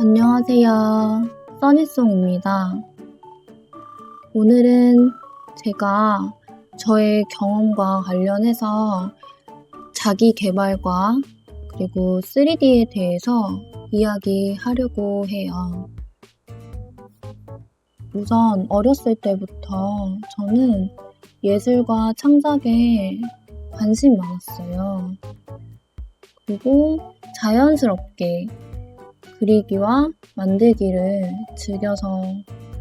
안녕하세요. 써니송입니다. 오늘은 제가 저의 경험과 관련해서 자기 개발과 그리고 3D에 대해서 이야기하려고 해요. 우선 어렸을 때부터 저는 예술과 창작에 관심이 많았어요. 그리고 자연스럽게 그리기와 만들기를 즐겨서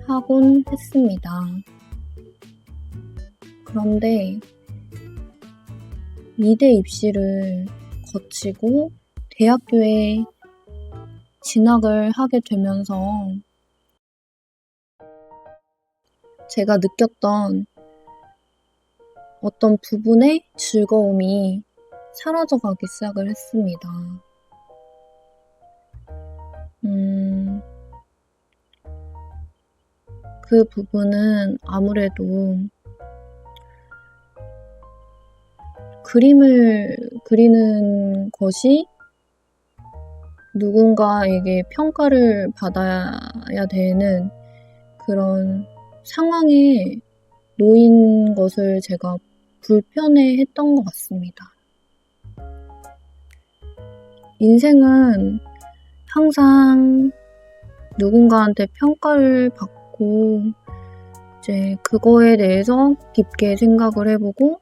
하곤 했습니다. 그런데 미대 입시를 거치고 대학교에 진학을 하게 되면서 제가 느꼈던 어떤 부분의 즐거움이 사라져가기 시작을 했습니다. 그 부분은 아무래도 그림을 그리는 것이 누군가에게 평가를 받아야 되는 그런 상황에 놓인 것을 제가 불편해했던 것 같습니다. 인생은 항상 누군가한테 평가를 받고 이제 그거에 대해서 깊게 생각을 해보고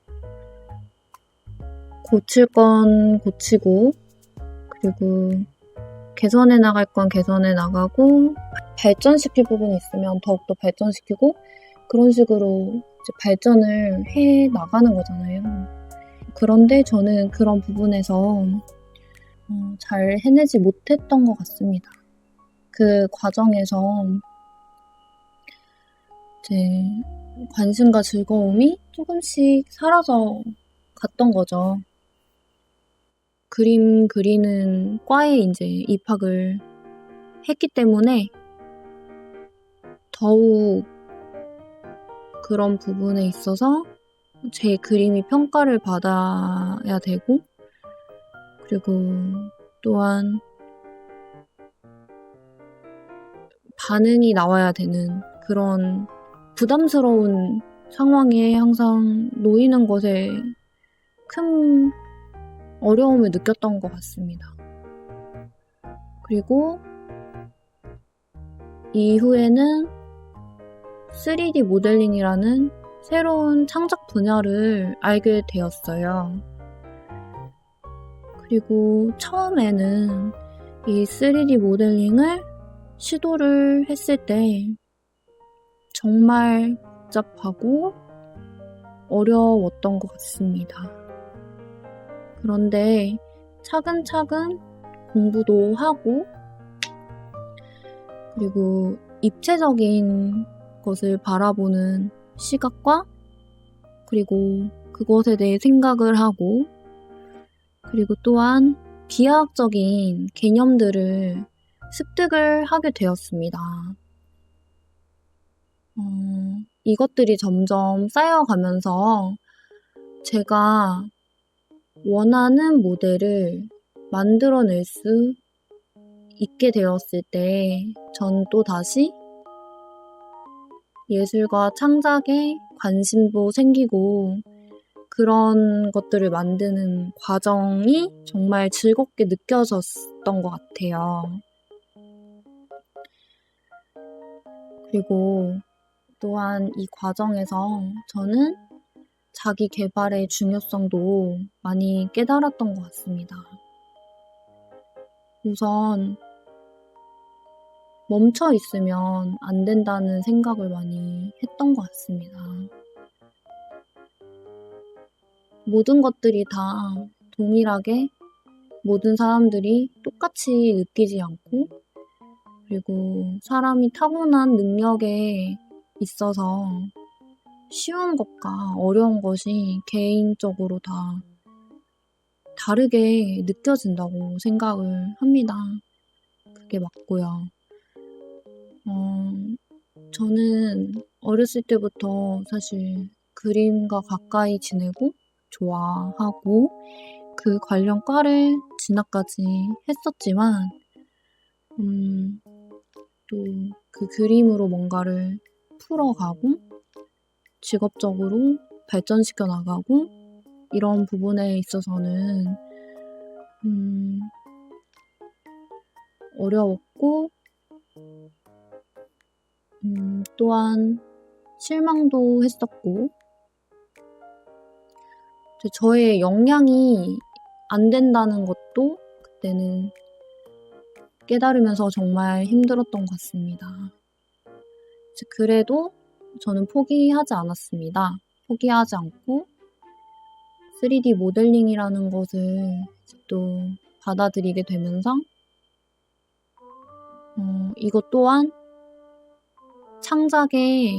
고칠 건 고치고 그리고 개선해 나갈 건 개선해 나가고 발전시킬 부분이 있으면 더욱더 발전시키고 그런 식으로 이제 발전을 해 나가는 거잖아요. 그런데 저는 그런 부분에서 잘 해내지 못했던 것 같습니다. 그 과정에서 이제 관심과 즐거움이 조금씩 사라져 갔던 거죠. 그림 그리는 과에 이제 입학을 했기 때문에 더욱 그런 부분에 있어서 제 그림이 평가를 받아야 되고 그리고 또한 반응이 나와야 되는 그런 부담스러운 상황에 항상 놓이는 것에 큰 어려움을 느꼈던 것 같습니다. 그리고 이후에는 3D 모델링이라는 새로운 창작 분야를 알게 되었어요. 그리고 처음에는 이 3D 모델링을 시도를 했을 때 정말 복잡하고 어려웠던 것 같습니다. 그런데 차근차근 공부도 하고 그리고 입체적인 것을 바라보는 시각과 그리고 그것에 대해 생각을 하고 그리고 또한 비화학적인 개념들을 습득을 하게 되었습니다. 이것들이 점점 쌓여가면서 제가 원하는 모델을 만들어낼 수 있게 되었을 때 전 또 다시 예술과 창작에 관심도 생기고 그런 것들을 만드는 과정이 정말 즐겁게 느껴졌던 것 같아요. 그리고 또한 이 과정에서 저는 자기 개발의 중요성도 많이 깨달았던 것 같습니다. 우선 멈춰 있으면 안 된다는 생각을 많이 했던 것 같습니다. 모든 것들이 다 동일하게 모든 사람들이 똑같이 느끼지 않고, 그리고 사람이 타고난 능력에 있어서 쉬운 것과 어려운 것이 개인적으로 다 다르게 느껴진다고 생각을 합니다. 그게 맞고요. 저는 어렸을 때부터 사실 그림과 가까이 지내고 좋아하고 그 관련 과를 진학까지 했었지만 또 그 그림으로 뭔가를 풀어가고 직업적으로 발전시켜 나가고 이런 부분에 있어서는 어려웠고 또한 실망도 했었고 저의 역량이 안 된다는 것도 그때는 깨달으면서 정말 힘들었던 것 같습니다. 그래도 저는 포기하지 않았습니다. 포기하지 않고 3D 모델링이라는 것을 또 받아들이게 되면서 이것 또한 창작의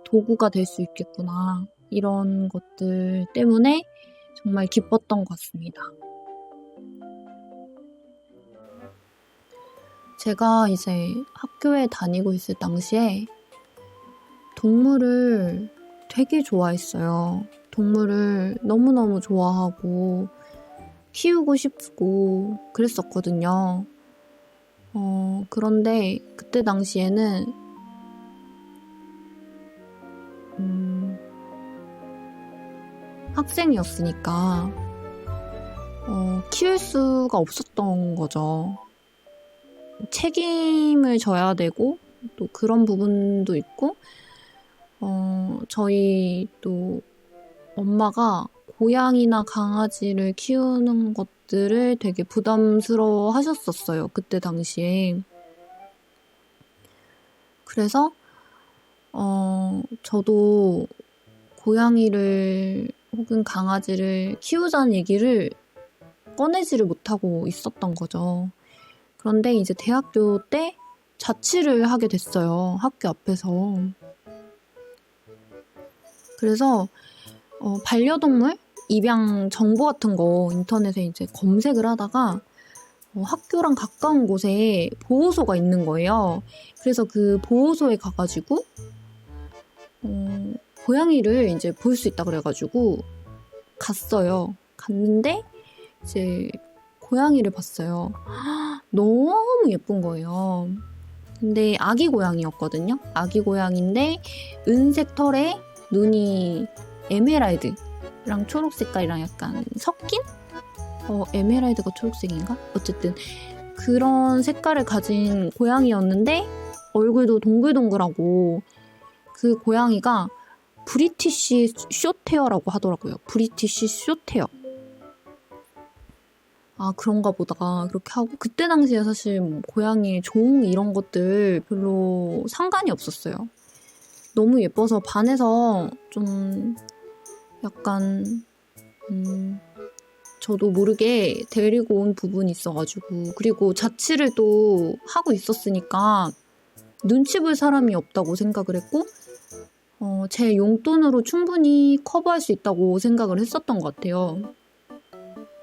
도구가 될 수 있겠구나. 이런 것들 때문에 정말 기뻤던 것 같습니다. 제가 이제 학교에 다니고 있을 당시에 동물을 되게 좋아했어요. 동물을 너무너무 좋아하고 키우고 싶고 그랬었거든요. 그런데 그때 당시에는 학생이었으니까 키울 수가 없었던 거죠. 책임을 져야 되고 또 그런 부분도 있고 저희 또 엄마가 고양이나 강아지를 키우는 것들을 되게 부담스러워 하셨었어요. 그때 당시에. 그래서 저도 고양이를 혹은 강아지를 키우자는 얘기를 꺼내지를 못하고 있었던 거죠. 그런데 이제 대학교 때 자취를 하게 됐어요. 학교 앞에서. 그래서 반려동물 입양 정보 같은 거 인터넷에 이제 검색을 하다가 학교랑 가까운 곳에 보호소가 있는 거예요. 그래서 그 보호소에 가가지고 고양이를 이제 볼 수 있다 그래가지고 갔어요. 갔는데 이제 고양이를 봤어요. 너무 예쁜 거예요. 근데 아기 고양이였거든요. 아기 고양이인데 은색 털에 눈이 에메랄드랑 초록 색깔이랑 약간 섞인? 에메랄드가 초록색인가? 어쨌든 그런 색깔을 가진 고양이였는데 얼굴도 동글동글하고 그 고양이가 브리티시 숏헤어라고 하더라고요. 브리티시 숏헤어. 아, 그런가 보다. 그렇게 하고 그때 당시에 사실 뭐 고양이의 종 이런 것들 별로 상관이 없었어요. 너무 예뻐서 반해서 좀 약간 저도 모르게 데리고 온 부분이 있어가지고 그리고 자취를 또 하고 있었으니까 눈치 볼 사람이 없다고 생각을 했고 제 용돈으로 충분히 커버할 수 있다고 생각을 했었던 것 같아요.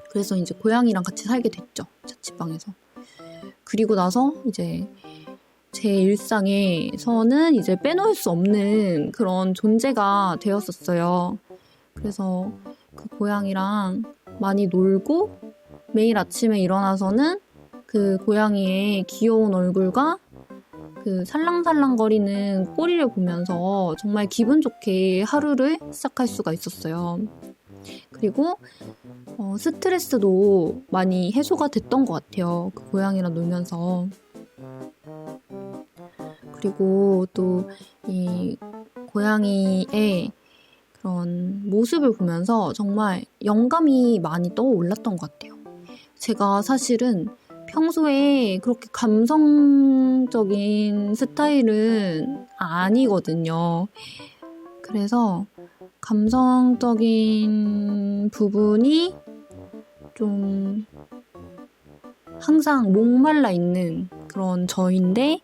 그래서 이제 고양이랑 같이 살게 됐죠. 자취방에서. 그리고 나서 이제 제 일상에서는 이제 빼놓을 수 없는 그런 존재가 되었었어요. 그래서 그 고양이랑 많이 놀고 매일 아침에 일어나서는 그 고양이의 귀여운 얼굴과 그 살랑살랑거리는 꼬리를 보면서 정말 기분 좋게 하루를 시작할 수가 있었어요. 그리고 스트레스도 많이 해소가 됐던 것 같아요. 그 고양이랑 놀면서. 그리고 또 이 고양이의 그런 모습을 보면서 정말 영감이 많이 떠올랐던 것 같아요. 제가 사실은 평소에 그렇게 감성적인 스타일은 아니거든요. 그래서 감성적인 부분이 좀 항상 목말라 있는 그런 저인데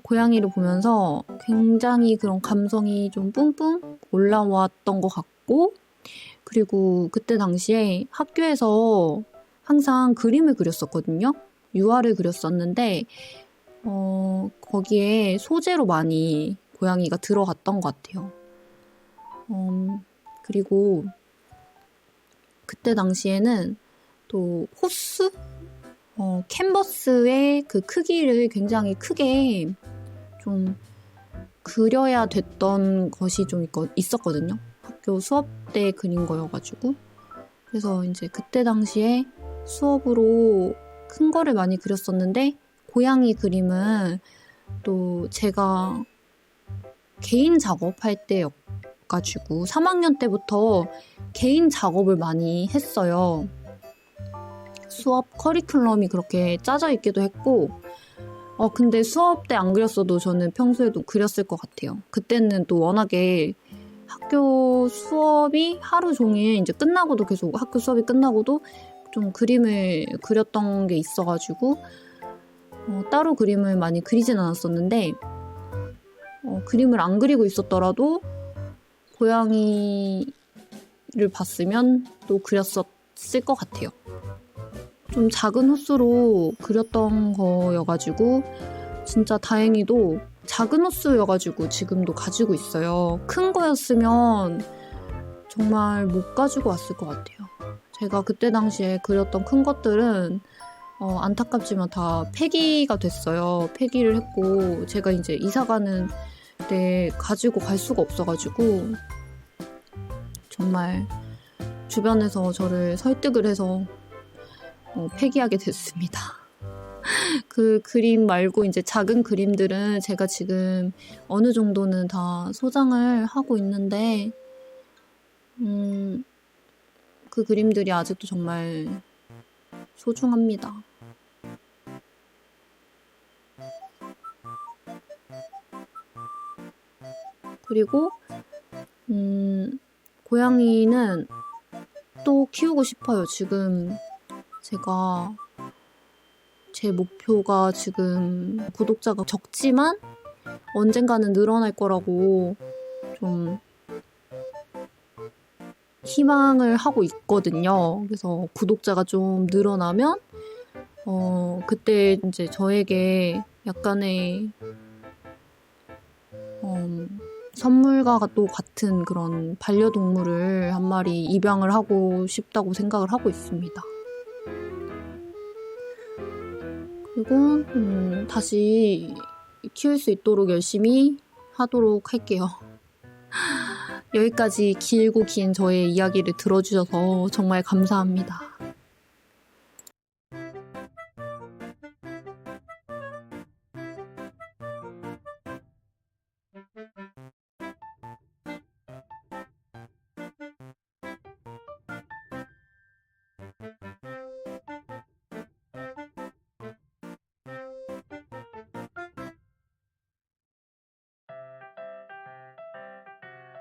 고양이를 보면서 굉장히 그런 감성이 좀 뿜뿜 올라왔던 것 같고, 그리고 그때 당시에 학교에서 항상 그림을 그렸었거든요. 유화를 그렸었는데 거기에 소재로 많이 고양이가 들어갔던 것 같아요. 그리고 그때 당시에는 또 호스? 캔버스의 그 크기를 굉장히 크게 좀 그려야 됐던 것이 좀 있었거든요. 학교 수업 때 그린 거여가지고. 그래서 이제 그때 당시에 수업으로 큰 거를 많이 그렸었는데, 고양이 그림은 또 제가 개인 작업할 때여가지고 3학년 때부터 개인 작업을 많이 했어요. 수업 커리큘럼이 그렇게 짜져 있기도 했고, 근데 수업 때 안 그렸어도 저는 평소에도 그렸을 것 같아요. 그때는 또 워낙에 학교 수업이 하루 종일 이제 끝나고도 계속 학교 수업이 끝나고도 좀 그림을 그렸던 게 있어가지고 따로 그림을 많이 그리진 않았었는데, 그림을 안 그리고 있었더라도 고양이를 봤으면 또 그렸었을 것 같아요. 좀 작은 호수로 그렸던 거여가지고 진짜 다행히도 작은 호수여가지고 지금도 가지고 있어요. 큰 거였으면 정말 못 가지고 왔을 것 같아요. 제가 그때 당시에 그렸던 큰 것들은 안타깝지만 다 폐기가 됐어요. 폐기를 했고, 제가 이제 이사 가는 때 가지고 갈 수가 없어가지고 정말 주변에서 저를 설득을 해서 폐기하게 됐습니다. 그 그림 말고 이제 작은 그림들은 제가 지금 어느 정도는 다 소장을 하고 있는데, 그 그림들이 아직도 정말 소중합니다. 그리고 고양이는 또 키우고 싶어요. 지금 제가 제 목표가 지금 구독자가 적지만 언젠가는 늘어날 거라고 좀 희망을 하고 있거든요. 그래서 구독자가 좀 늘어나면 그때 이제 저에게 약간의 선물과 또 같은 그런 반려동물을 한 마리 입양을 하고 싶다고 생각을 하고 있습니다. 그리고 다시 키울 수 있도록 열심히 하도록 할게요. 여기까지 길고 긴 저의 이야기를 들어주셔서 정말 감사합니다.